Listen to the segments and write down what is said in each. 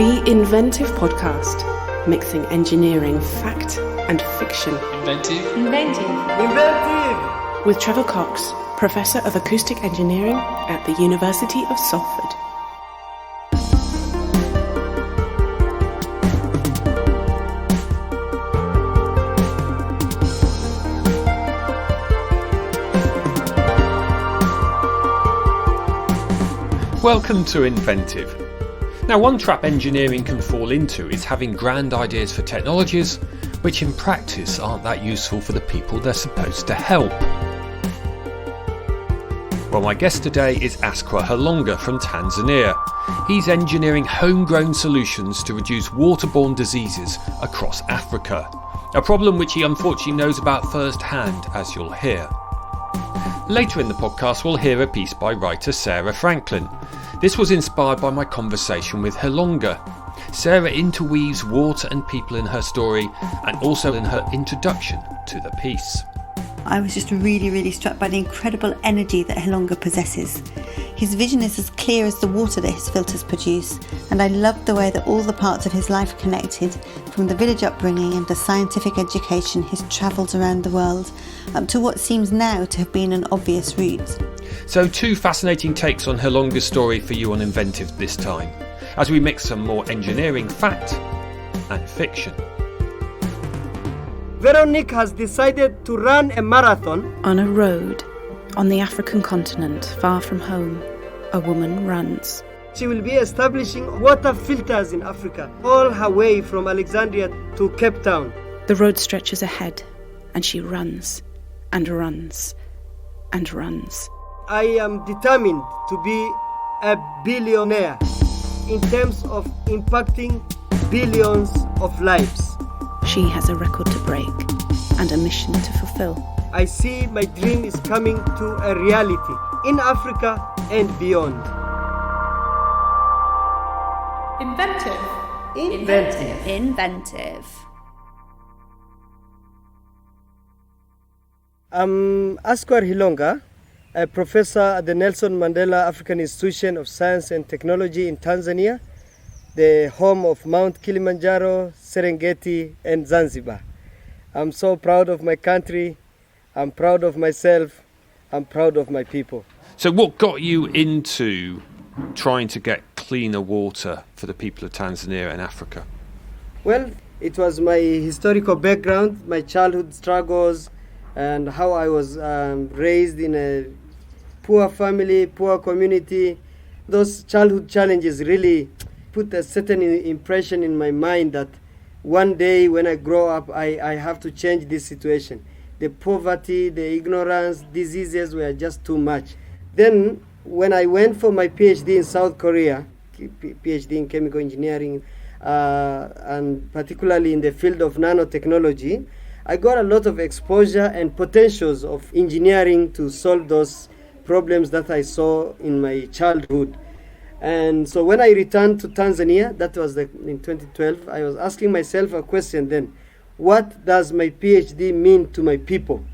The Inventive Podcast, mixing engineering fact and fiction. Inventive. With Trevor Cox, Professor of Acoustic Engineering at the University of Salford. Welcome to Inventive. Now, one trap engineering can fall into is having grand ideas for technologies, which in practice aren't that useful for the people they're supposed to help. Well, my guest today is Askwar Hilonga from Tanzania. He's engineering homegrown solutions to reduce water-borne diseases across Africa, a problem which he unfortunately knows about firsthand, as you'll hear. Later in the podcast, we'll hear a piece by writer Sara Franklin. This was inspired by my conversation with Hilonga. Sara interweaves water and people in her story and also in her introduction to the piece. I was just really struck by the incredible energy that Hilonga possesses. His vision is as clear as the water that his filters produce, and I loved the way that all the parts of his life connected, from the village upbringing and the scientific education, his travels around the world, up to what seems now to have been an obvious route. So, two fascinating takes on Hilonga's story for you on Inventive this time, as we mix some more engineering fact and fiction. Veronique has decided to run a marathon. On a road, on the African continent, far from home, a woman runs. She will be establishing water filters in Africa, all her way from Alexandria to Cape Town. The road stretches ahead, and she runs, and runs, and runs. I am determined to be a billionaire in terms of impacting billions of lives. She has a record to break and a mission to fulfill. I see my dream is coming to a reality in Africa and beyond. Inventive. I'm Askwar Hilonga, a professor at the Nelson Mandela African Institution of Science and Technology in Tanzania, the home of Mount Kilimanjaro, Serengeti, and Zanzibar. I'm so proud of my country, I'm proud of myself, I'm proud of my people. So what got you into trying to get cleaner water for the people of Tanzania and Africa? Well, it was my historical background, my childhood struggles, and how I was raised in a poor family, poor community. Those childhood challenges really put a certain impression in my mind that one day when I grow up, I have to change this situation. The poverty, the ignorance, diseases were just too much. Then when I went for my PhD in South Korea, PhD in chemical engineering, and particularly in the field of nanotechnology, I got a lot of exposure and potentials of engineering to solve those problems that I saw in my childhood. And so when I returned to Tanzania, that was in 2012, I was asking myself a question then, what does my PhD mean to my people?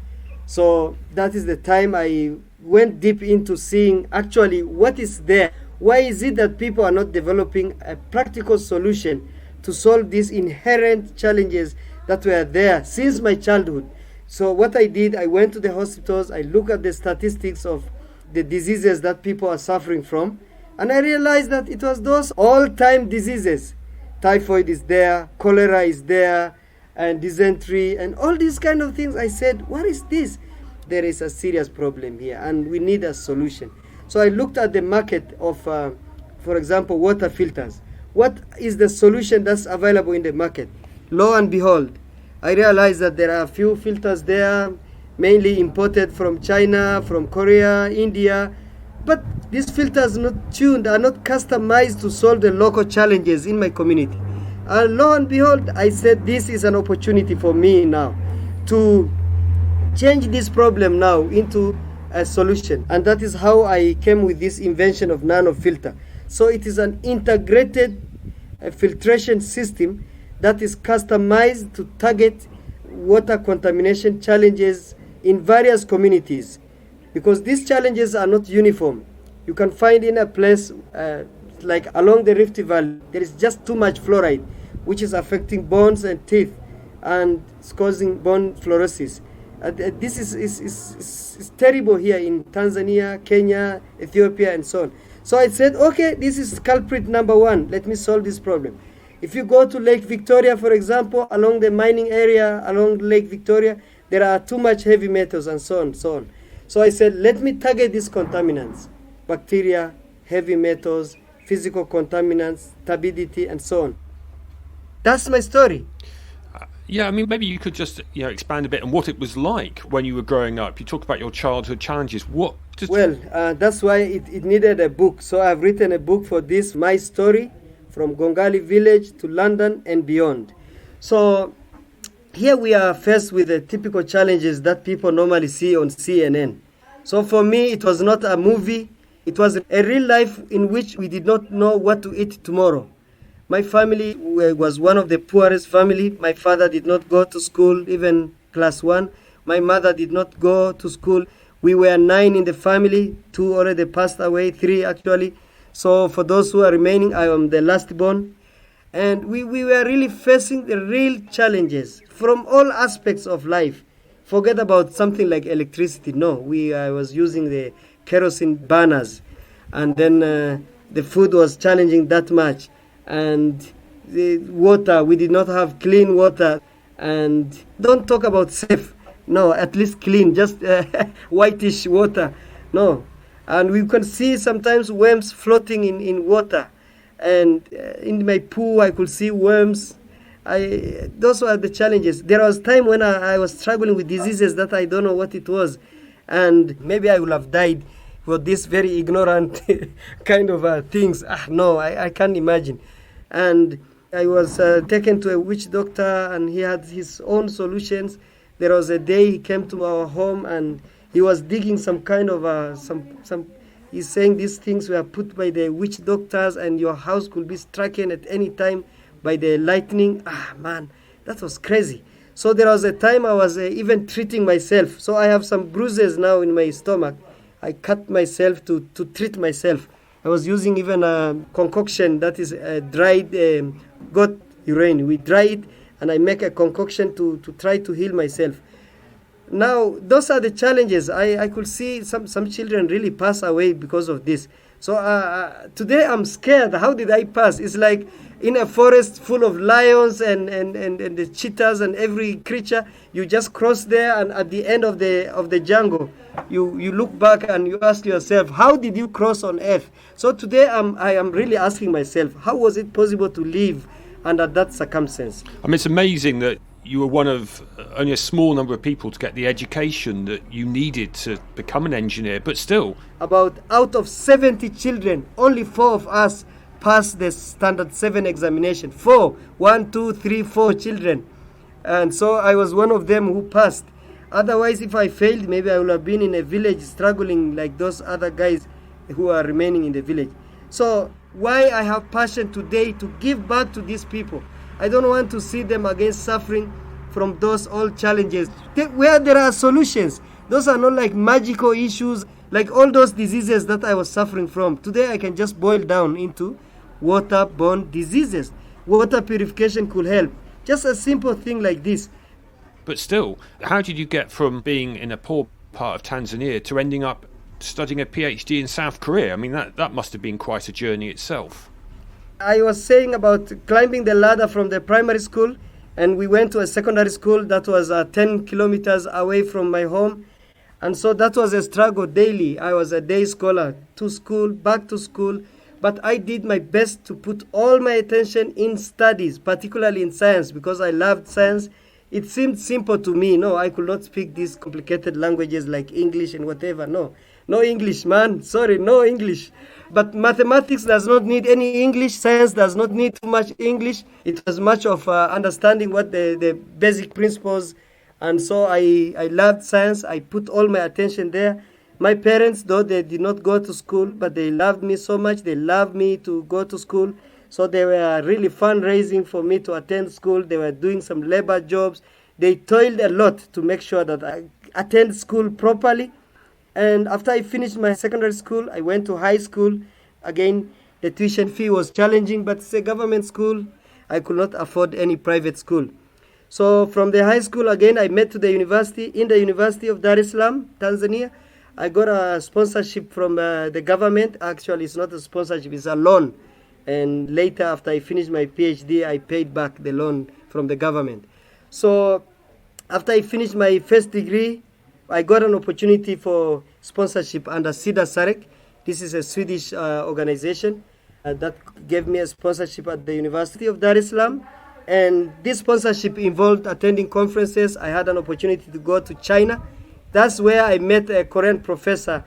So that is the time I went deep into seeing actually what is there. Why is it that people are not developing a practical solution to solve these inherent challenges that were there since my childhood? So what I did, I went to the hospitals, I looked at the statistics of the diseases that people are suffering from, and I realized that it was those all-time diseases. Typhoid is there, cholera is there, and dysentery, and all these kind of things. I said, what is this? There is a serious problem here, and we need a solution. So I looked at the market of, for example, water filters. What is the solution that's available in the market? Lo and behold, I realized that there are a few filters there, mainly imported from China, from Korea, India, but these filters are not tuned, are not customized to solve the local challenges in my community. And lo and behold, I said this is an opportunity for me now to change this problem now into a solution. And that is how I came with this invention of nano filter. So it is an integrated filtration system that is customized to target water contamination challenges in various communities, because these challenges are not uniform. You can find in a place like along the Rift Valley, there is just too much fluoride, which is affecting bones and teeth and it's causing bone fluorosis. This is terrible here in Tanzania, Kenya, Ethiopia, and so on. So I said, okay, this is culprit number one. Let me solve this problem. If you go to Lake Victoria, for example, along the mining area, along Lake Victoria, there are too much heavy metals and so on, so on. So I said, let me target these contaminants, bacteria, heavy metals, physical contaminants, turbidity, and so on. That's my story. Yeah, I mean, maybe you could just expand a bit on what it was like when you were growing up. You talked about your childhood challenges. That's why it needed a book. So I've written a book for this, my story, from Gongali village to London and beyond. So here we are faced with the typical challenges that people normally see on CNN. So for me, it was not a movie. It was a real life in which we did not know what to eat tomorrow. My family was one of the poorest family. My father did not go to school, even class 1. My mother did not go to school. We were 9 in the family. 2 already passed away, 3 actually. So for those who are remaining, I am the last born. And we were really facing the real challenges from all aspects of life. Forget about something like electricity. No, I was using the kerosene burners. And then the food was challenging that much. And the water, we did not have clean water. And don't talk about safe. No, at least clean, just whitish water. No. And we can see sometimes worms floating in water. And in my pool, I could see worms. Those were the challenges. There was time when I was struggling with diseases that I don't know what it was. And maybe I would have died for this very ignorant kind of things. No, I can't imagine. And I was taken to a witch doctor, and he had his own solutions. There was a day he came to our home, and he was digging some kind of some. He's saying these things were put by the witch doctors, and your house could be stricken at any time by the lightning. Man, that was crazy. So there was a time I was even treating myself. So I have some bruises now in my stomach. I cut myself to treat myself. I was using even a concoction that is dried goat urine. We dry it, and I make a concoction to try to heal myself. Now, those are the challenges. I could see some children really pass away because of this. So today I'm scared. How did I pass? It's like in a forest full of lions and the cheetahs and every creature. You just cross there, and at the end of the jungle, you look back and you ask yourself, how did you cross on earth? So today I am really asking myself, how was it possible to live under that circumstance? I mean, it's amazing that you were one of only a small number of people to get the education that you needed to become an engineer, but still. Out of 70 children, only 4 of us passed the Standard 7 examination. 4. 1, 2, 3, 4 children. And so I was one of them who passed. Otherwise, if I failed, maybe I would have been in a village struggling like those other guys who are remaining in the village. So why I have passion today to give back to these people. I don't want to see them again suffering from those old challenges. Where there are solutions. Those are not like magical issues, like all those diseases that I was suffering from. Today I can just boil down into water-borne diseases. Water purification could help. Just a simple thing like this. But still, how did you get from being in a poor part of Tanzania to ending up studying a PhD in South Korea? I mean, that must have been quite a journey itself. I was saying about climbing the ladder from the primary school, and we went to a secondary school that was 10 kilometers away from my home. And so that was a struggle daily. I was a day scholar, to school, back to school. But I did my best to put all my attention in studies, particularly in science, because I loved science. It seemed simple to me. No, I could not speak these complicated languages like English and whatever. No English, man. Sorry, no English. But mathematics does not need any English. Science does not need too much English. It was much of understanding what the basic principles. And so I loved science. I put all my attention there. My parents, though they did not go to school, but they loved me so much. They loved me to go to school. So they were really fundraising for me to attend school. They were doing some labor jobs. They toiled a lot to make sure that I attend school properly. And after I finished my secondary school, I went to high school. Again, The tuition fee was challenging, but it's a government school. I could not afford any private school. So from the high school, again, I met to the university. In the University of Dar es Salaam, Tanzania, I got a sponsorship from the government. Actually, it's not a sponsorship, it's a loan. And later, after I finished my PhD, I paid back the loan from the government. So after I finished my first degree, I got an opportunity for sponsorship under Sida Sarek. This is a Swedish organization that gave me a sponsorship at the University of Dar es Salaam. And this sponsorship involved attending conferences. I had an opportunity to go to China. That's where I met a Korean professor.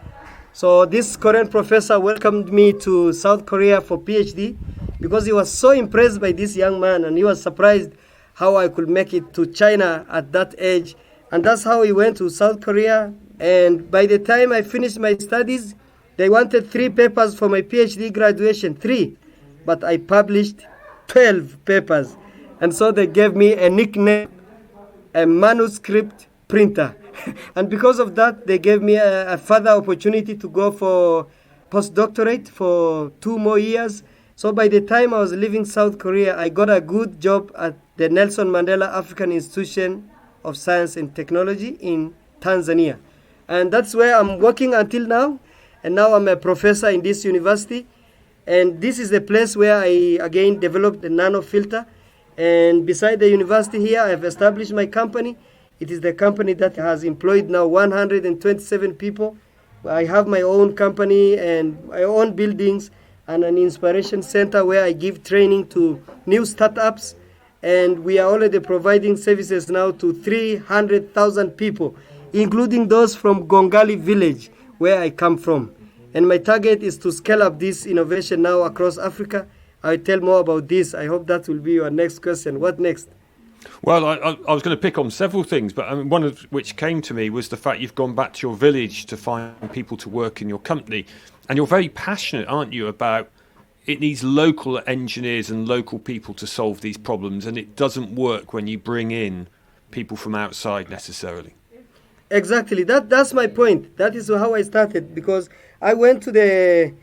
So this Korean professor welcomed me to South Korea for PhD because he was so impressed by this young man, and he was surprised how I could make it to China at that age. And that's how we went to South Korea. And by the time I finished my studies, they wanted 3 papers for my PhD graduation, 3. But I published 12 papers. And so they gave me a nickname, a manuscript printer. And because of that, they gave me a further opportunity to go for postdoctorate for 2 more years. So by the time I was leaving South Korea, I got a good job at the Nelson Mandela African Institution of Science and Technology in Tanzania. And that's where I'm working until now. And now I'm a professor in this university. And this is the place where I, again, developed the nano filter. And beside the university here, I have established my company. It is the company that has employed now 127 people. I have my own company and my own buildings and an inspiration center where I give training to new startups. And we are already providing services now to 300,000 people, including those from Gongali village, where I come from. And my target is to scale up this innovation now across Africa. I'll tell more about this. I hope that will be your next question. What next? Well, I was going to pick on several things, but one of which came to me was the fact you've gone back to your village to find people to work in your company. And you're very passionate, aren't you, about it needs local engineers and local people to solve these problems, and it doesn't work when you bring in people from outside necessarily. Exactly. That's my point. That is how I started, because I went to the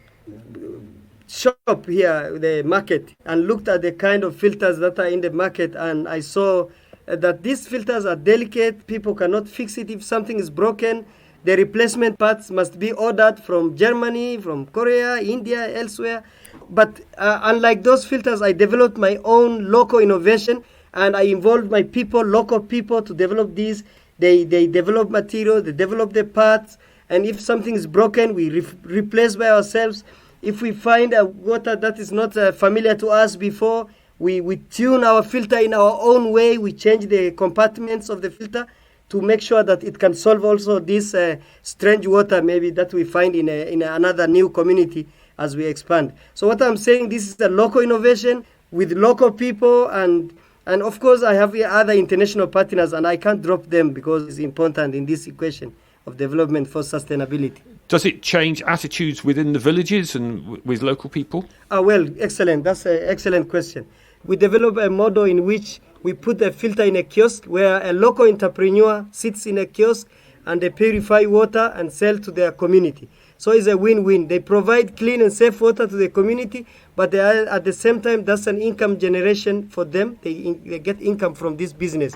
shop here, the market, and looked at the kind of filters that are in the market, and I saw that these filters are delicate. People cannot fix it if something is broken. The replacement parts must be ordered from Germany, from Korea, India, elsewhere. But unlike those filters, I developed my own local innovation, and I involved my people, local people, to develop these. They develop material, they develop the parts, and if something is broken, we replace by ourselves. If we find a water that is not familiar to us before, we tune our filter in our own way. We change the compartments of the filter to make sure that it can solve also this strange water maybe that we find in another new community as we expand. So what I'm saying, this is a local innovation with local people, and of course I have other international partners, and I can't drop them because it's important in this equation of development for sustainability. Does it change attitudes within the villages and with local people? Well, excellent. That's an excellent question. We develop a model in which we put a filter in a kiosk where a local entrepreneur sits in a kiosk and they purify water and sell to their community. So it's a win-win. They provide clean and safe water to the community, but they are, at the same time, that's an income generation for them. They get income from this business.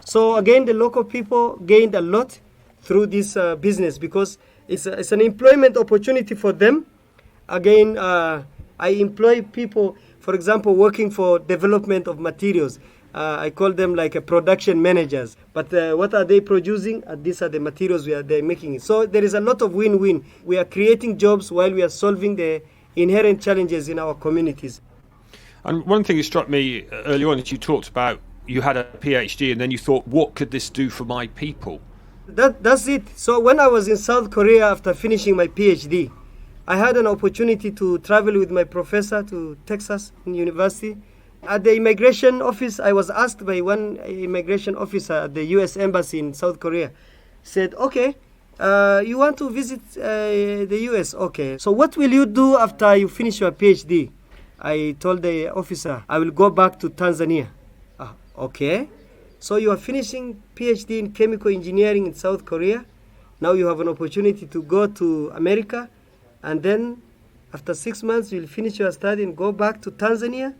So again, the local people gained a lot through this business because it's an employment opportunity for them. Again, I employ people, for example, working for development of materials. I call them like a production managers. But what are they producing? These are the materials they're making. So there is a lot of win-win. We are creating jobs while we are solving the inherent challenges in our communities. And one thing that struck me early on is you talked about you had a PhD and then you thought, what could this do for my people? That's it. So when I was in South Korea after finishing my PhD, I had an opportunity to travel with my professor to Texas university. At the immigration office, I was asked by one immigration officer at the U.S. Embassy in South Korea, said, okay, you want to visit the U.S., okay. So what will you do after you finish your PhD? I told the officer, I will go back to Tanzania. Okay. So you are finishing PhD in chemical engineering in South Korea. Now you have an opportunity to go to America and then after 6 months, you'll finish your study and go back to Tanzania?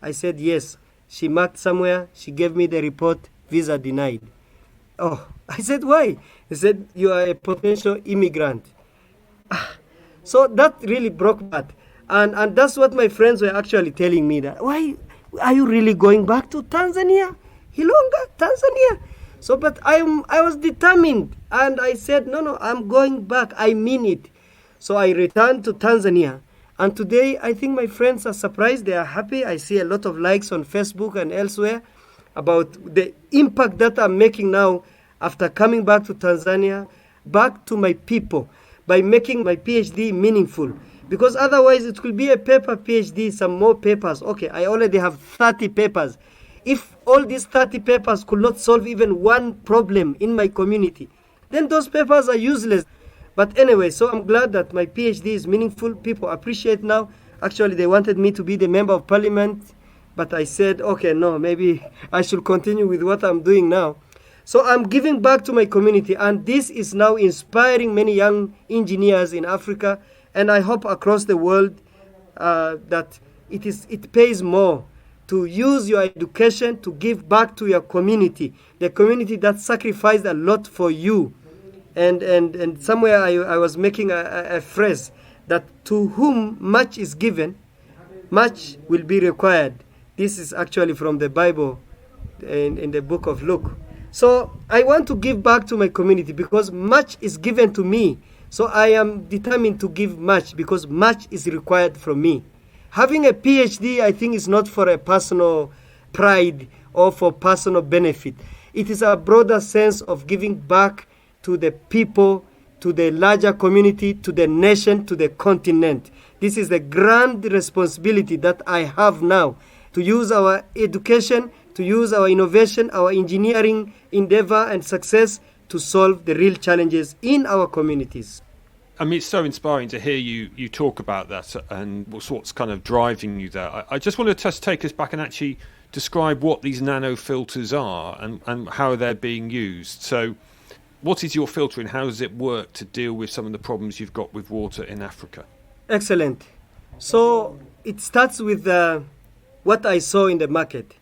I said, yes. She marked somewhere. She gave me the report, visa denied. Oh, I said, why? He said, you are a potential immigrant. So that really broke my heart. And that's what my friends were actually telling me, that, why are you really going back to Tanzania? Hilonga, Tanzania? So, but I was determined. And I said, no, I'm going back. I mean it. So I returned to Tanzania. And today, I think my friends are surprised. They are happy. I see a lot of likes on Facebook and elsewhere about the impact that I'm making now after coming back to Tanzania, back to my people, by making my PhD meaningful. Because otherwise, it will be a paper PhD, some more papers. Okay, I already have 30 papers. If all these 30 papers could not solve even one problem in my community, then those papers are useless. But anyway, so I'm glad that my PhD is meaningful. People appreciate now. Actually, they wanted me to be the member of parliament, but I said, okay, no, maybe I should continue with what I'm doing now. So I'm giving back to my community, and this is now inspiring many young engineers in Africa, and I hope across the world that it pays more to use your education to give back to your community, the community that sacrificed a lot for you. And somewhere I was making a phrase that to whom much is given, much will be required. This is actually from the Bible in the book of Luke. So I want to give back to my community because much is given to me. So I am determined to give much because much is required from me. Having a PhD, I think, is not for a personal pride or for personal benefit. It is a broader sense of giving back to the people, to the larger community, to the nation, to the continent. This is the grand responsibility that I have now, to use our education, to use our innovation, our engineering endeavor and success to solve the real challenges in our communities. I mean, it's so inspiring to hear you talk about that and what's kind of driving you there. I just want to just take us back and actually describe what these nano filters are and how they're being used. So what is your filter and how does it work to deal with some of the problems you've got with water in Africa? Excellent. So it starts with what I saw in the market.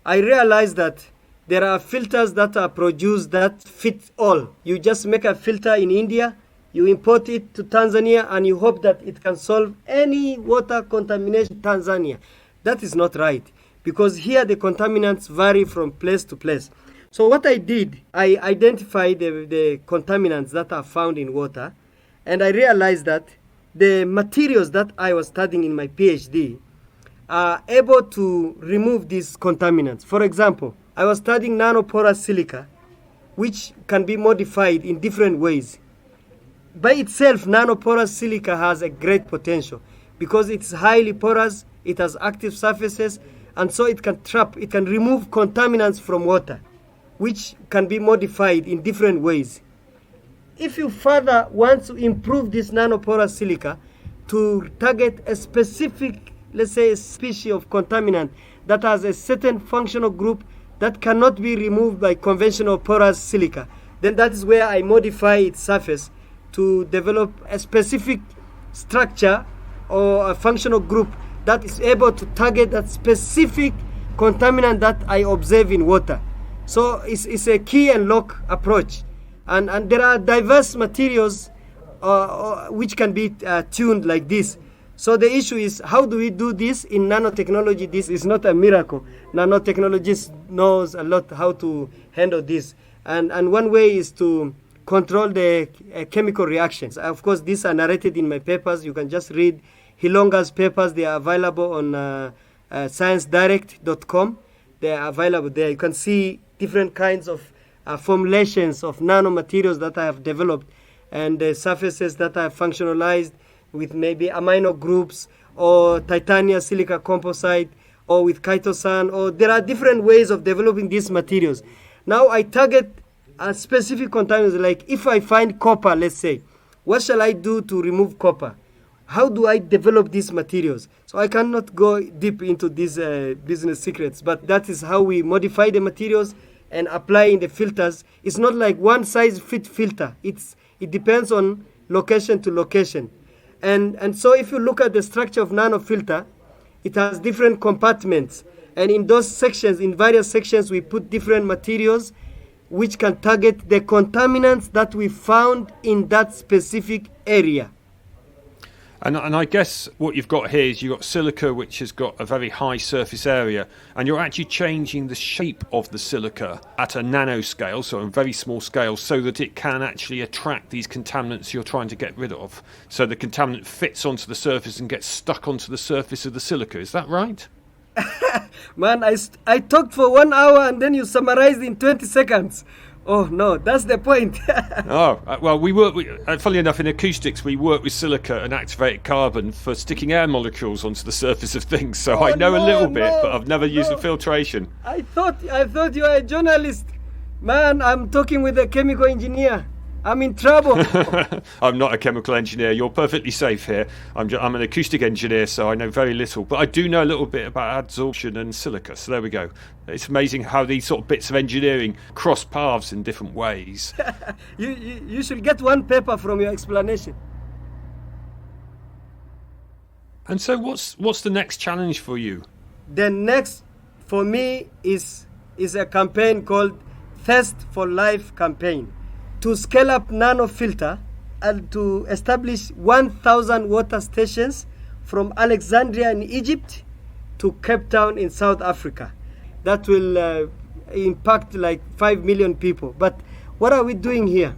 I realized that there are filters that are produced that fit all. You just make a filter in India, you import it to Tanzania, and you hope that it can solve any water contamination in Tanzania. That is not right, because here the contaminants vary from place to place. So what I did, I identified the contaminants that are found in water, and I realized that the materials that I was studying in my PhD are able to remove these contaminants. For example, I was studying nanoporous silica, which can be modified in different ways. By itself, nanoporous silica has a great potential because it's highly porous, it has active surfaces, and so it can remove contaminants from water, which can be modified in different ways. If you further want to improve this nanoporous silica to target a specific, let's say, a species of contaminant that has a certain functional group that cannot be removed by conventional porous silica, then that is where I modify its surface to develop a specific structure or a functional group that is able to target that specific contaminant that I observe in water. So it's a key and lock approach. And there are diverse materials which can be tuned like this. So the issue is, how do we do this in nanotechnology? This is not a miracle. Nanotechnologists knows a lot how to handle this. And one way is to control the chemical reactions. Of course, these are narrated in my papers. You can just read Hilonga's papers. They are available on sciencedirect.com. They are available there. You can see different kinds of formulations of nanomaterials that I have developed and the surfaces that I have functionalized with maybe amino groups or titania silica composite or with chitosan, or there are different ways of developing these materials. Now I target a specific contaminants, like if I find copper, let's say, what shall I do to remove copper? How do I develop these materials? So I cannot go deep into these business secrets, but that is how we modify the materials and apply in the filters. It's not like one size fit filter. It depends on location to location. And so if you look at the structure of nanofilter, it has different compartments. And in those sections, in various sections, we put different materials which can target the contaminants that we found in that specific area. And I guess what you've got here is you've got silica, which has got a very high surface area, and you're actually changing the shape of the silica at a nanoscale, so a very small scale, so that it can actually attract these contaminants you're trying to get rid of. So the contaminant fits onto the surface and gets stuck onto the surface of the silica. Is that right? Man, I talked for 1 hour and then you summarized in 20 seconds. Oh, no, that's the point. Well, we work with, funnily enough, in acoustics, we work with silica and activated carbon for sticking air molecules onto the surface of things. So I know a little bit, but I've never used the filtration. I thought you were a journalist. Man, I'm talking with a chemical engineer. I'm in trouble. I'm not a chemical engineer. You're perfectly safe here. I'm an acoustic engineer, so I know very little. But I do know a little bit about adsorption and silica. So there we go. It's amazing how these sort of bits of engineering cross paths in different ways. You should get one paper from your explanation. And so what's the next challenge for you? The next for me is a campaign called Thirst for Life campaign. To scale up nanofilter and to establish 1,000 water stations from Alexandria in Egypt to Cape Town in South Africa. That will impact like 5 million people. But what are we doing here?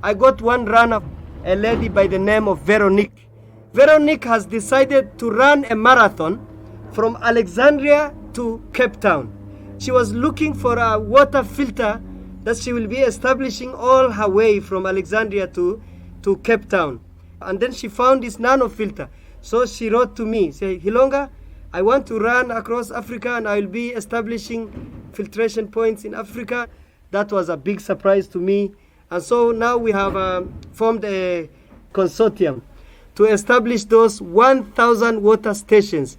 I got one runner, a lady by the name of Veronique. Veronique has decided to run a marathon from Alexandria to Cape Town. She was looking for a water filter that she will be establishing all her way from Alexandria to Cape Town. And then she found this nanofilter. So she wrote to me, say, Hilonga, I want to run across Africa and I will be establishing filtration points in Africa. That was a big surprise to me. And so now we have formed a consortium to establish those 1,000 water stations.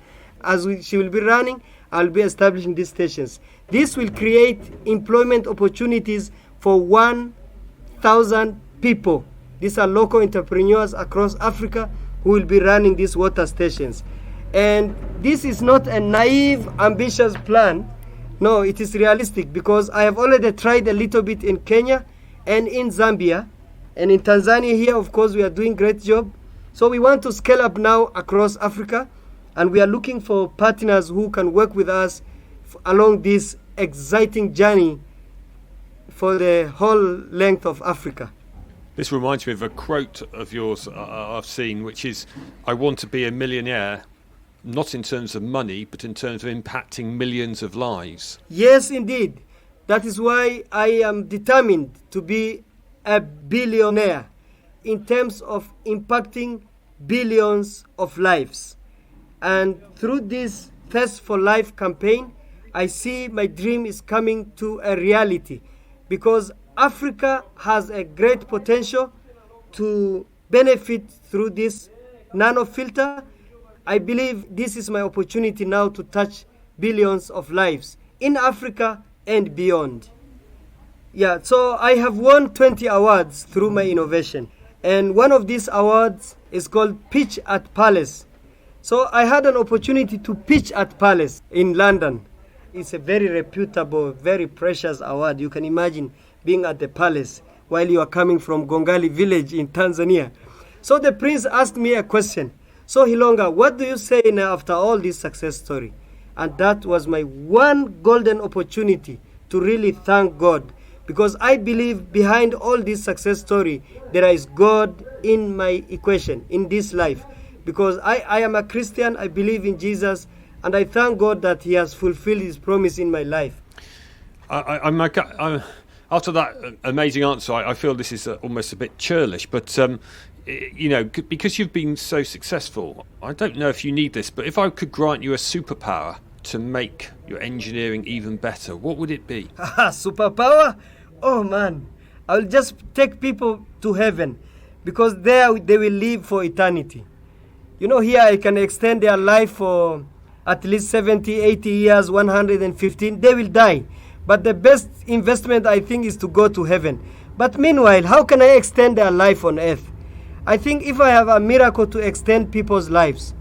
She will be running, I'll be establishing these stations. This will create employment opportunities for 1,000 people. These are local entrepreneurs across Africa who will be running these water stations. And this is not a naive, ambitious plan. No, it is realistic because I have already tried a little bit in Kenya and in Zambia. And in Tanzania here, of course, we are doing a great job. So we want to scale up now across Africa. And we are looking for partners who can work with us along this exciting journey for the whole length of Africa. This reminds me of a quote of yours I've seen, which is, I want to be a millionaire, not in terms of money, but in terms of impacting millions of lives. Yes, indeed. That is why I am determined to be a billionaire in terms of impacting billions of lives. And through this Thirst for Life campaign, I see my dream is coming to a reality because Africa has a great potential to benefit through this nanofilter. I believe this is my opportunity now to touch billions of lives in Africa and beyond. Yeah, so I have won 20 awards through my innovation. And one of these awards is called Pitch at Palace. So I had an opportunity to pitch at Palace in London. It's a very reputable, very precious award. You can imagine being at the palace while you are coming from Gongali village in Tanzania. So the prince asked me a question. So Hilonga, what do you say now after all this success story? And that was my one golden opportunity to really thank God. Because I believe behind all this success story, there is God in my equation, in this life. Because I am a Christian, I believe in Jesus, and I thank God that He has fulfilled His promise in my life. After that amazing answer, I feel this is almost a bit churlish, but because you've been so successful, I don't know if you need this, but if I could grant you a superpower to make your engineering even better, what would it be? Superpower? Oh man, I'll just take people to heaven because there they will live for eternity. You know, here I can extend their life for at least 70, 80 years, 115. They will die. But the best investment, I think, is to go to heaven. But meanwhile, how can I extend their life on earth? I think if I have a miracle to extend people's lives,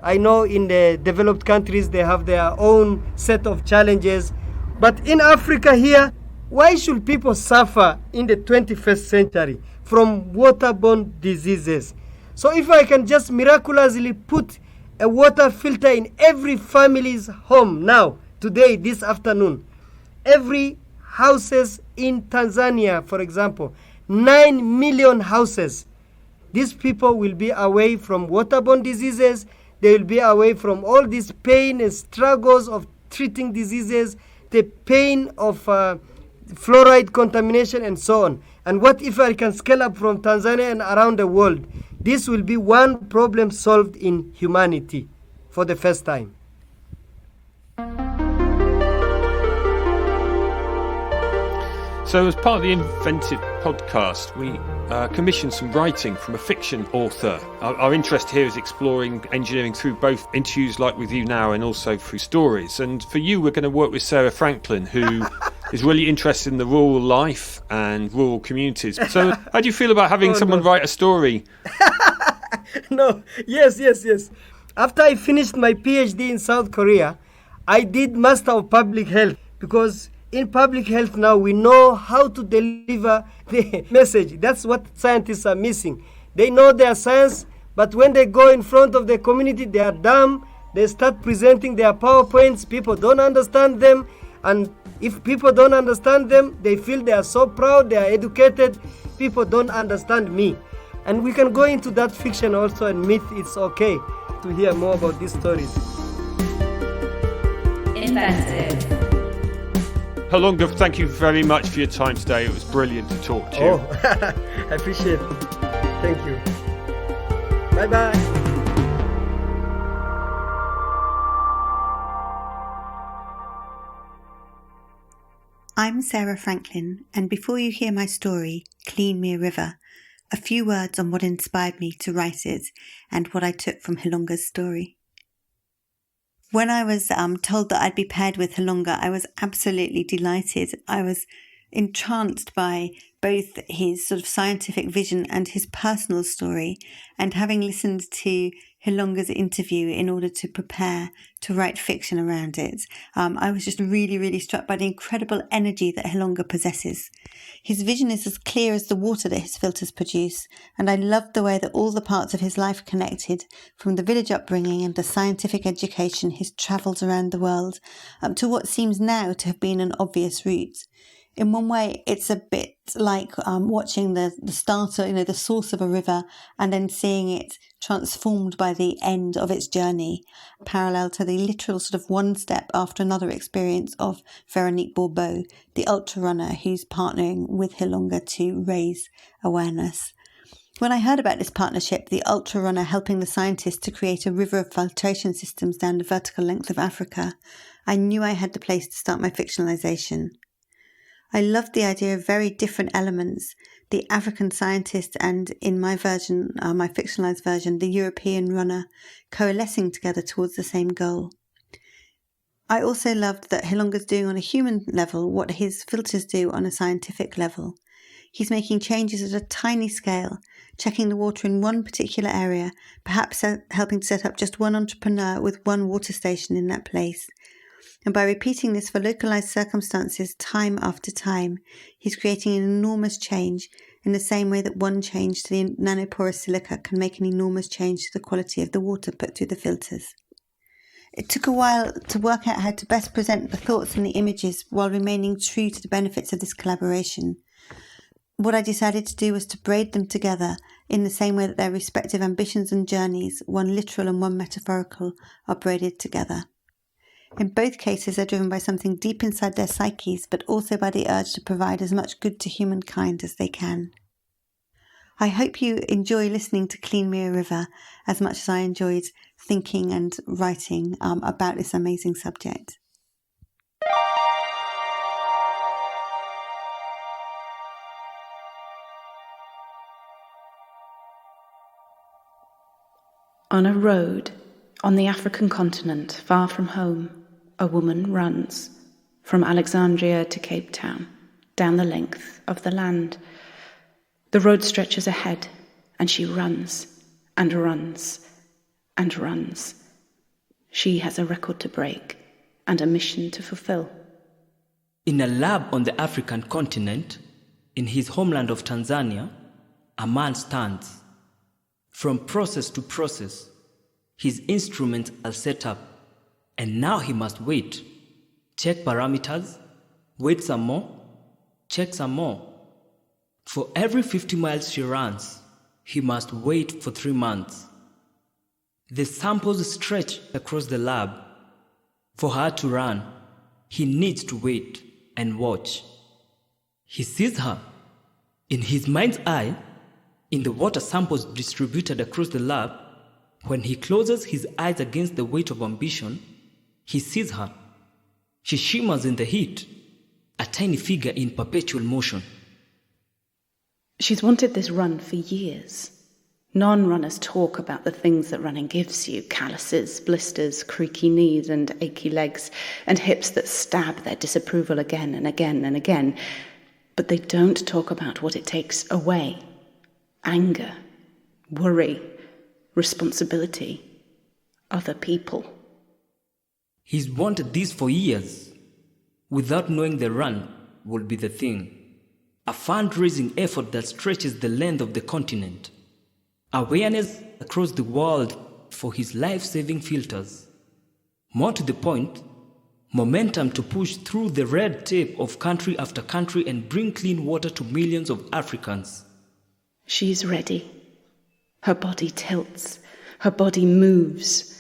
I know in the developed countries they have their own set of challenges, but in Africa here, why should people suffer in the 21st century from waterborne diseases? So if I can just miraculously put a water filter in every family's home now, today, this afternoon, every houses in Tanzania, for example, 9 million houses, these people will be away from waterborne diseases. They will be away from all this pain and struggles of treating diseases, the pain of fluoride contamination and so on. And what if I can scale up from Tanzania and around the world? This will be one problem solved in humanity for the first time. So as part of the Inventive Podcast, we commissioned some writing from a fiction author. Our interest here is exploring engineering through both interviews like with you now and also through stories. And for you, we're going to work with Sara Franklin, who is really interested in the rural life and rural communities. So how do you feel about having someone write a story? Yes. After I finished my PhD in South Korea, I did Master of Public Health, because in public health now we know how to deliver the message. That's what scientists are missing. They know their science, but when they go in front of the community, they are dumb. They start presenting their PowerPoints. People don't understand them. And if people don't understand them, they feel they are so proud, they are educated. People don't understand me. And we can go into that fiction also and myth. It's okay to hear more about these stories. Inventive. Hilonga, thank you very much for your time today. It was brilliant to talk to you. I appreciate it. Thank you. Bye-bye. I'm Sara Franklin, and before you hear my story, Clean Me a River, a few words on what inspired me to write it and what I took from Hilonga's story. When I was told that I'd be paired with Hilonga, I was absolutely delighted. I was entranced by both his sort of scientific vision and his personal story. And having listened to Hilonga's interview in order to prepare to write fiction around it, I was just really struck by the incredible energy that Hilonga possesses. His vision is as clear as the water that his filters produce, and I loved the way that all the parts of his life connected, from the village upbringing and the scientific education, his travels around the world, to what seems now to have been an obvious route. In one way, it's a bit like watching the starter, the source of a river, and then seeing it transformed by the end of its journey, parallel to the literal sort of one step after another experience of Veronique Bourbeau, the ultra runner who's partnering with Hilonga to raise awareness. When I heard about this partnership, the ultra runner helping the scientists to create a river of filtration systems down the vertical length of Africa, I knew I had the place to start my fictionalisation. I loved the idea of very different elements, the African scientist and, in my version, my fictionalised version, the European runner, coalescing together towards the same goal. I also loved that Hilonga's doing on a human level what his filters do on a scientific level. He's making changes at a tiny scale, checking the water in one particular area, perhaps helping to set up just one entrepreneur with one water station in that place. And by repeating this for localized circumstances time after time, he's creating an enormous change in the same way that one change to the nanoporous silica can make an enormous change to the quality of the water put through the filters. It took a while to work out how to best present the thoughts and the images while remaining true to the benefits of this collaboration. What I decided to do was to braid them together in the same way that their respective ambitions and journeys, one literal and one metaphorical, are braided together. In both cases, they're driven by something deep inside their psyches, but also by the urge to provide as much good to humankind as they can. I hope you enjoy listening to Clean Me a River as much as I enjoyed thinking and writing about this amazing subject. On a road on the African continent, far from home, a woman runs from Alexandria to Cape Town, down the length of the land. The road stretches ahead, and she runs and runs and runs. She has a record to break and a mission to fulfill. In a lab on the African continent, in his homeland of Tanzania, a man stands. From process to process, his instruments are set up, and now he must wait. Check parameters, wait some more, check some more. For every 50 miles she runs, he must wait for 3 months. The samples stretch across the lab. For her to run, he needs to wait and watch. He sees her. In his mind's eye, in the water samples distributed across the lab, when he closes his eyes against the weight of ambition, he sees her. She shimmers in the heat, a tiny figure in perpetual motion. She's wanted this run for years. Non-runners talk about the things that running gives you: calluses, blisters, creaky knees and achy legs, and hips that stab their disapproval again and again and again. But they don't talk about what it takes away: anger, worry, responsibility, other people. He's wanted this for years, without knowing the run would be the thing. A fundraising effort that stretches the length of the continent. Awareness across the world for his life-saving filters. More to the point, momentum to push through the red tape of country after country and bring clean water to millions of Africans. She's ready. Her body tilts, her body moves,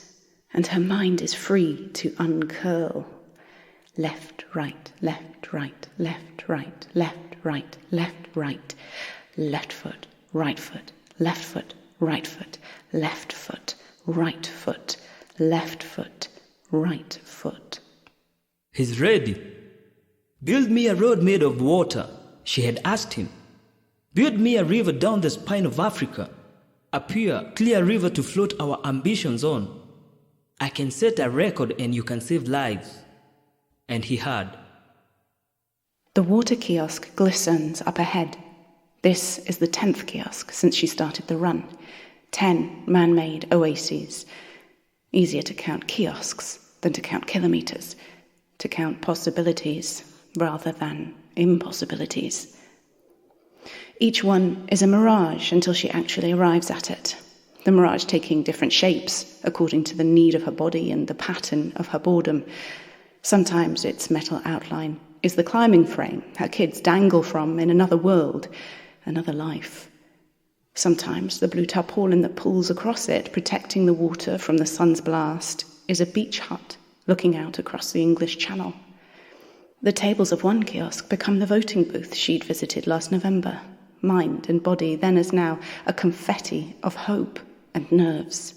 and her mind is free to uncurl. Left, right, left, right, left, right, left, right, left, right, left foot, right foot, left foot, right foot, left foot, right foot, left foot, right foot. He's ready. Build me a road made of water, she had asked him. Build me a river down the spine of Africa, a pure, clear river to float our ambitions on. I can set a record and you can save lives. And he had. The water kiosk glistens up ahead. This is the 10th kiosk since she started the run. 10 man-made oases. Easier to count kiosks than to count kilometres, to count possibilities rather than impossibilities. Each one is a mirage until she actually arrives at it. The mirage taking different shapes according to the need of her body and the pattern of her boredom. Sometimes its metal outline is the climbing frame her kids dangle from in another world, another life. Sometimes the blue tarpaulin that pulls across it, protecting the water from the sun's blast, is a beach hut looking out across the English Channel. The tables of one kiosk become the voting booth she'd visited last November. Mind and body, then as now, a confetti of hope and nerves.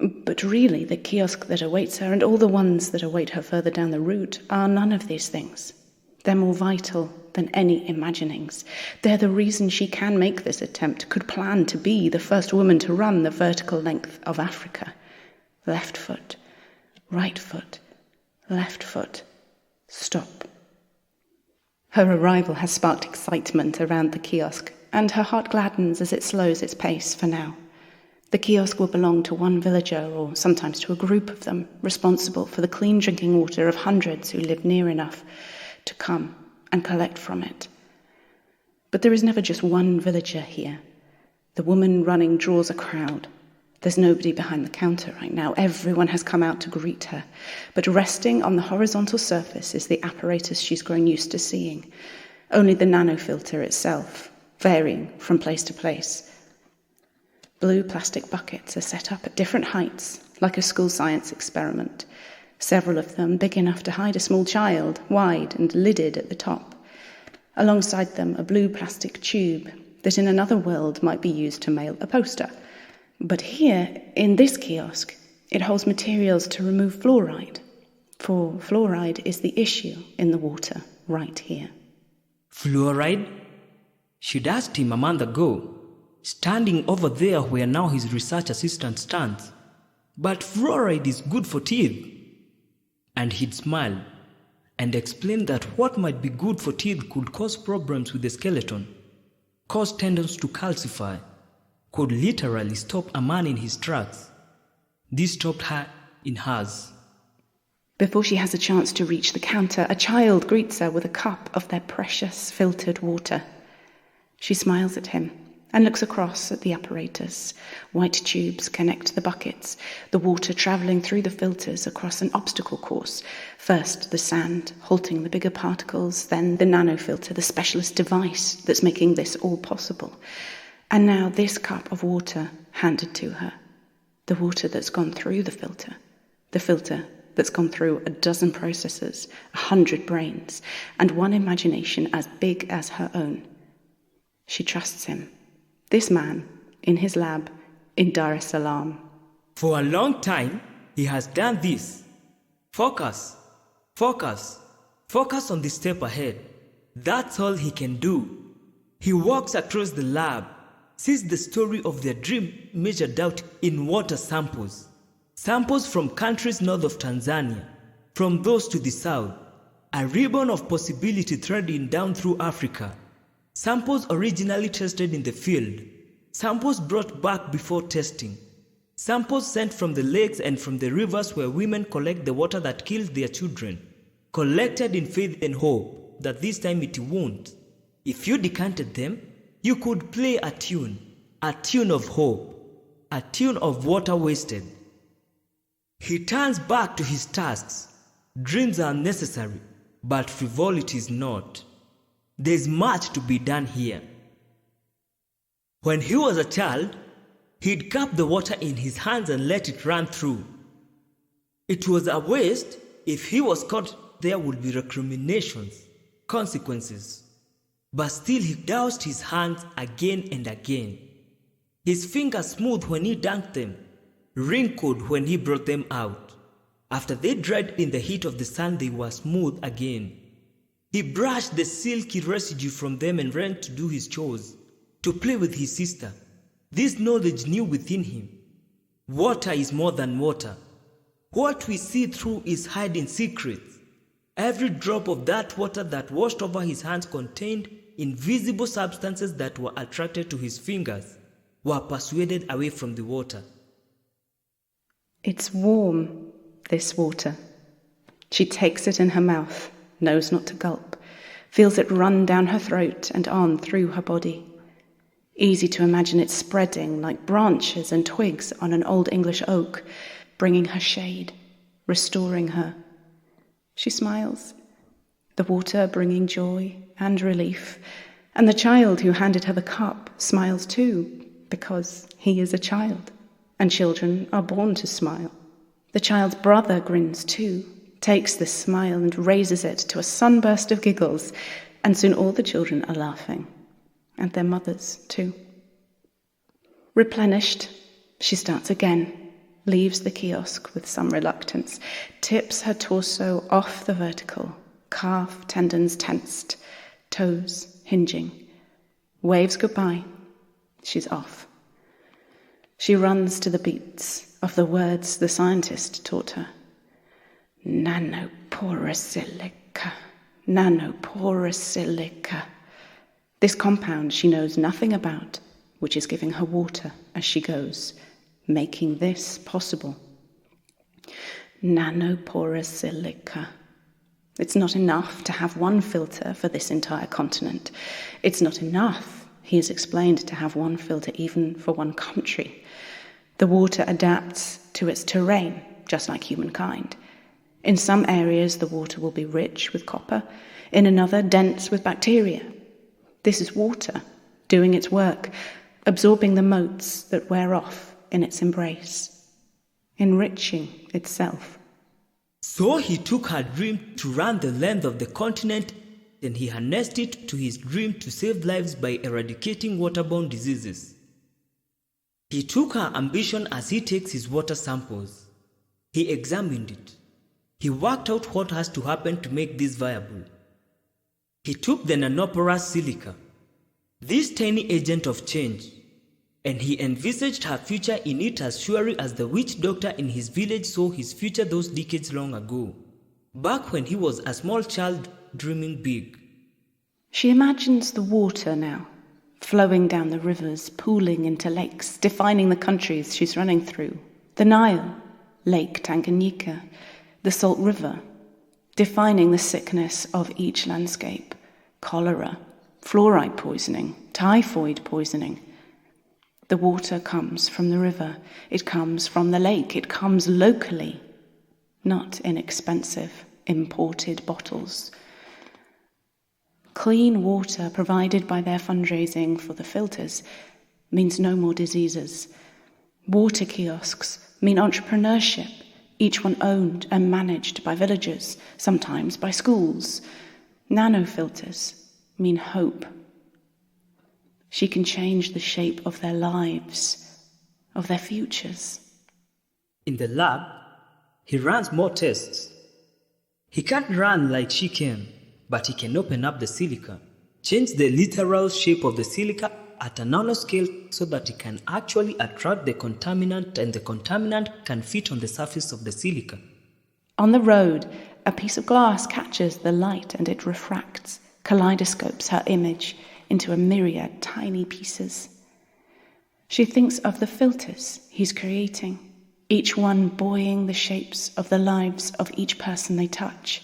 But really, the kiosk that awaits her and all the ones that await her further down the route are none of these things. They're more vital than any imaginings. They're the reason she can make this attempt, could plan to be the first woman to run the vertical length of Africa. Left foot, right foot, left foot, stop. Her arrival has sparked excitement around the kiosk, and her heart gladdens as it slows its pace for now. The kiosk will belong to one villager, or sometimes to a group of them, responsible for the clean drinking water of hundreds who live near enough to come and collect from it. But there is never just one villager here. The woman running draws a crowd. There's nobody behind the counter right now. Everyone has come out to greet her. But resting on the horizontal surface is the apparatus she's grown used to seeing. Only the nanofilter itself, varying from place to place. Blue plastic buckets are set up at different heights, like a school science experiment. Several of them big enough to hide a small child, wide and lidded at the top. Alongside them, a blue plastic tube that in another world might be used to mail a poster. But here, in this kiosk, it holds materials to remove fluoride. For fluoride is the issue in the water right here. Fluoride? She'd asked him a month ago, standing over there where now his research assistant stands. But fluoride is good for teeth. And he'd smile and explain that what might be good for teeth could cause problems with the skeleton. cause tendons to calcify, could literally stop a man in his tracks. This stopped her in hers. Before she has a chance to reach the counter, a child greets her with a cup of their precious filtered water. She smiles at him and looks across at the apparatus. White tubes connect the buckets, the water travelling through the filters across an obstacle course. First the sand, halting the bigger particles, then the nanofilter, the specialist device that's making this all possible. And now this cup of water handed to her. The water that's gone through the filter that's gone through a dozen processors, 100 brains, and one imagination as big as her own. She trusts him, this man, in his lab in Dar es Salaam. For a long time, he has done this. Focus, focus, focus on the step ahead. That's all he can do. He walks across the lab, sees the story of their dream measured out in water samples. Samples from countries north of Tanzania, from those to the south, a ribbon of possibility threading down through Africa. Samples originally tested in the field, samples brought back before testing, samples sent from the lakes and from the rivers where women collect the water that kills their children, collected in faith and hope that this time it won't. If you decanted them, you could play a tune of hope, a tune of water wasted. He turns back to his tasks. Dreams are necessary, but frivolity is not. There's much to be done here. When he was a child, he'd cup the water in his hands and let it run through. It was a waste. If he was caught, there would be recriminations, consequences. But still he doused his hands again and again. His fingers smooth when he dunked them, wrinkled when he brought them out. After they dried in the heat of the sun, they were smooth again. He brushed the silky residue from them and ran to do his chores, to play with his sister. This knowledge knew within him. Water is more than water. What we see through is hiding secrets. Every drop of that water that washed over his hands contained invisible substances that were attracted to his fingers, were persuaded away from the water. It's warm, this water. She takes it in her mouth, knows not to gulp, feels it run down her throat and on through her body. Easy to imagine it spreading like branches and twigs on an old English oak, bringing her shade, restoring her. She smiles, the water bringing joy and relief, and the child who handed her the cup smiles too, because he is a child, and children are born to smile. The child's brother grins too, takes this smile and raises it to a sunburst of giggles, and soon all the children are laughing, and their mothers too. Replenished, she starts again, leaves the kiosk with some reluctance, tips her torso off the vertical, calf tendons tensed, toes hinging, waves goodbye. She's off. She runs to the beats of the words the scientist taught her. Nanoporous silica, nanoporous silica. This compound she knows nothing about, which is giving her water as she goes, making this possible. Nanoporous silica. It's not enough to have one filter for this entire continent. It's not enough, he has explained, to have one filter even for one country. The water adapts to its terrain, just like humankind. In some areas, the water will be rich with copper, in another, dense with bacteria. This is water, doing its work, absorbing the motes that wear off in its embrace, enriching itself. So he took her dream to run the length of the continent, and he harnessed it to his dream to save lives by eradicating waterborne diseases. He took her ambition as he takes his water samples. He examined it. He worked out what has to happen to make this viable. He took the nanoporous silica, this tiny agent of change, and he envisaged her future in it as surely as the witch doctor in his village saw his future those decades long ago, back when he was a small child dreaming big. She imagines the water now, flowing down the rivers, pooling into lakes, defining the countries she's running through. The Nile, Lake Tanganyika, the Salt River, defining the sickness of each landscape. Cholera, fluoride poisoning, typhoid poisoning. The water comes from the river, it comes from the lake, it comes locally, not in expensive, imported bottles. Clean water provided by their fundraising for the filters means no more diseases. Water kiosks mean entrepreneurship, each one owned and managed by villagers, sometimes by schools. Nanofilters mean hope. She can change the shape of their lives, of their futures. In the lab, he runs more tests. He can't run like she can, but he can open up the silica, change the literal shape of the silica at a nanoscale so that it can actually attract the contaminant and the contaminant can fit on the surface of the silica. On the road, a piece of glass catches the light and it refracts, kaleidoscopes her image into a myriad tiny pieces. She thinks of the filters he's creating, each one buoying the shapes of the lives of each person they touch.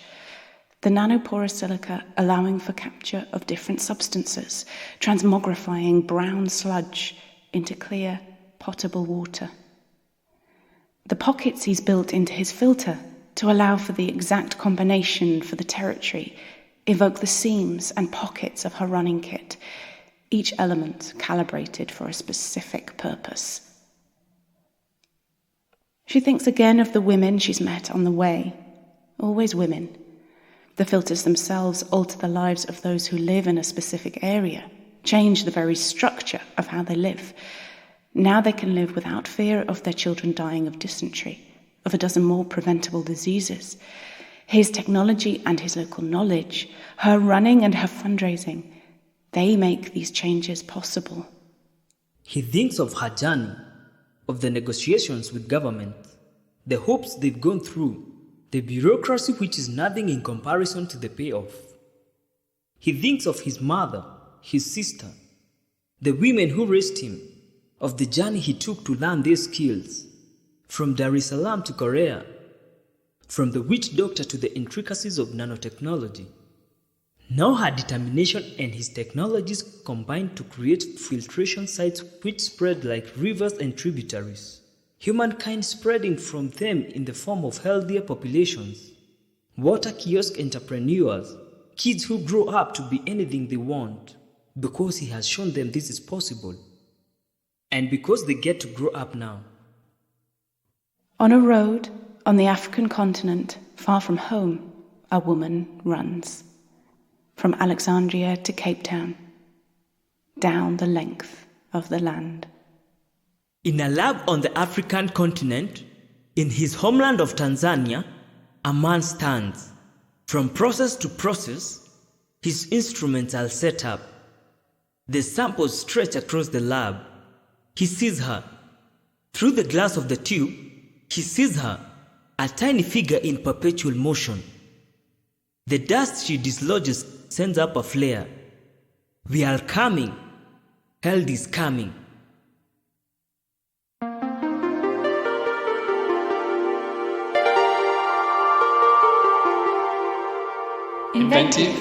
The nanoporous silica allowing for capture of different substances, transmogrifying brown sludge into clear, potable water. The pockets he's built into his filter to allow for the exact combination for the territory evoke the seams and pockets of her running kit, each element calibrated for a specific purpose. She thinks again of the women she's met on the way, always women. The filters themselves alter the lives of those who live in a specific area, change the very structure of how they live. Now they can live without fear of their children dying of dysentery, of a dozen more preventable diseases. His technology and his local knowledge, her running and her fundraising, they make these changes possible. He thinks of her journey, of the negotiations with government, the hopes they've gone through, the bureaucracy which is nothing in comparison to the payoff. He thinks of his mother, his sister, the women who raised him, of the journey he took to learn these skills, from Dar es Salaam to Korea, from the witch doctor to the intricacies of nanotechnology. Now her determination and his technologies combined to create filtration sites which spread like rivers and tributaries. Humankind spreading from them in the form of healthier populations. Water kiosk entrepreneurs, kids who grow up to be anything they want, because he has shown them this is possible. And because they get to grow up now. On a road, on the African continent, far from home, a woman runs. From Alexandria to Cape Town, down the length of the land. In a lab on the African continent, in his homeland of Tanzania, a man stands. From process to process, his instruments are set up. The samples stretch across the lab. He sees her. Through the glass of the tube, he sees her, a tiny figure in perpetual motion. The dust she dislodges sends up a flare. We are coming. Hell is coming. Inventive.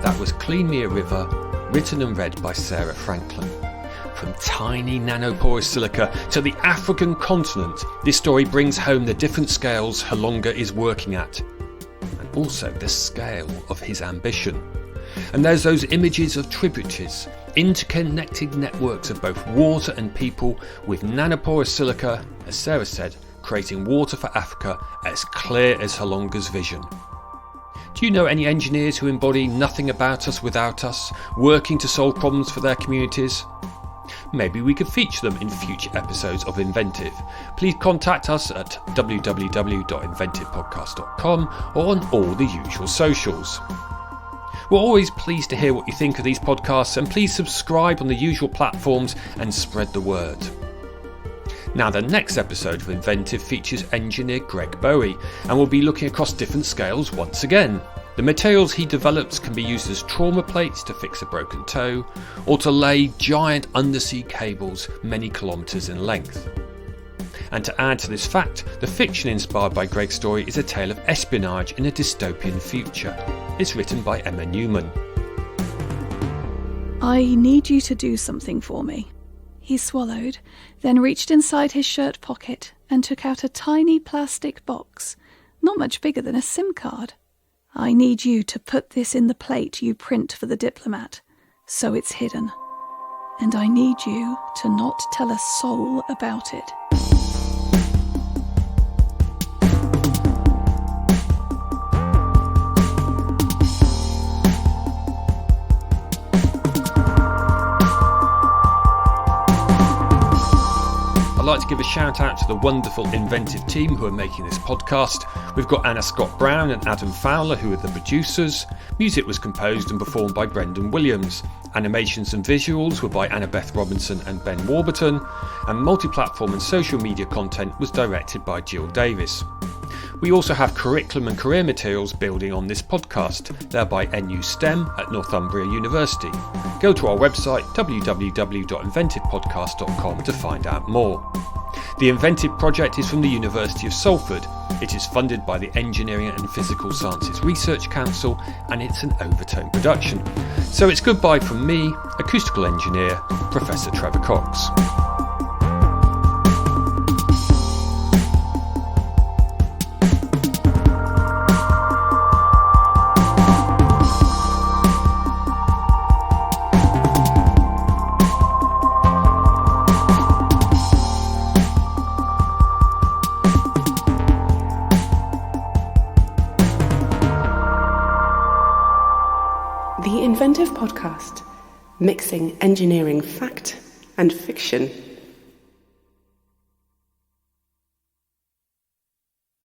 That was Clean Me a River, written and read by Sara Franklin. From tiny nanoporous silica to the African continent, this story brings home the different scales Hilonga is working at, and also the scale of his ambition. And there's those images of tributaries, interconnected networks of both water and people, with nanoporous silica, as Sara said, creating water for Africa as clear as Hilonga's vision. Do you know any engineers who embody nothing about us without us, working to solve problems for their communities? Maybe we could feature them in future episodes of Inventive. Please contact us at www.inventivepodcast.com or on all the usual socials. We're always pleased to hear what you think of these podcasts, and please subscribe on the usual platforms and spread the word. Now, the next episode of Inventive features engineer Greg Bowie, and we'll be looking across different scales once again. The materials he develops can be used as trauma plates to fix a broken toe, or to lay giant undersea cables many kilometres in length. And to add to this fact, the fiction inspired by Greg's story is a tale of espionage in a dystopian future. It's written by Emma Newman. I need you to do something for me. He swallowed, then reached inside his shirt pocket and took out a tiny plastic box, not much bigger than a SIM card. I need you to put this in the plate you print for the diplomat, so it's hidden. And I need you to not tell a soul about it. I'd like to give a shout out to the wonderful Inventive team who are making this podcast. We've got Anna Scott Brown and Adam Fowler who are the producers. Music was composed and performed by Brendan Williams. Animations and visuals were by Annabeth Robinson and Ben Warburton. And multi-platform and social media content was directed by Jill Davis. We also have curriculum and career materials building on this podcast. They're by NU STEM at Northumbria University. Go to our website www.inventivepodcast.com to find out more. The Inventive project is from the University of Salford. It is funded by the Engineering and Physical Sciences Research Council, and it's an Overtone production. So it's goodbye from me, acoustical engineer, Professor Trevor Cox. The Inventive Podcast, mixing engineering fact and fiction.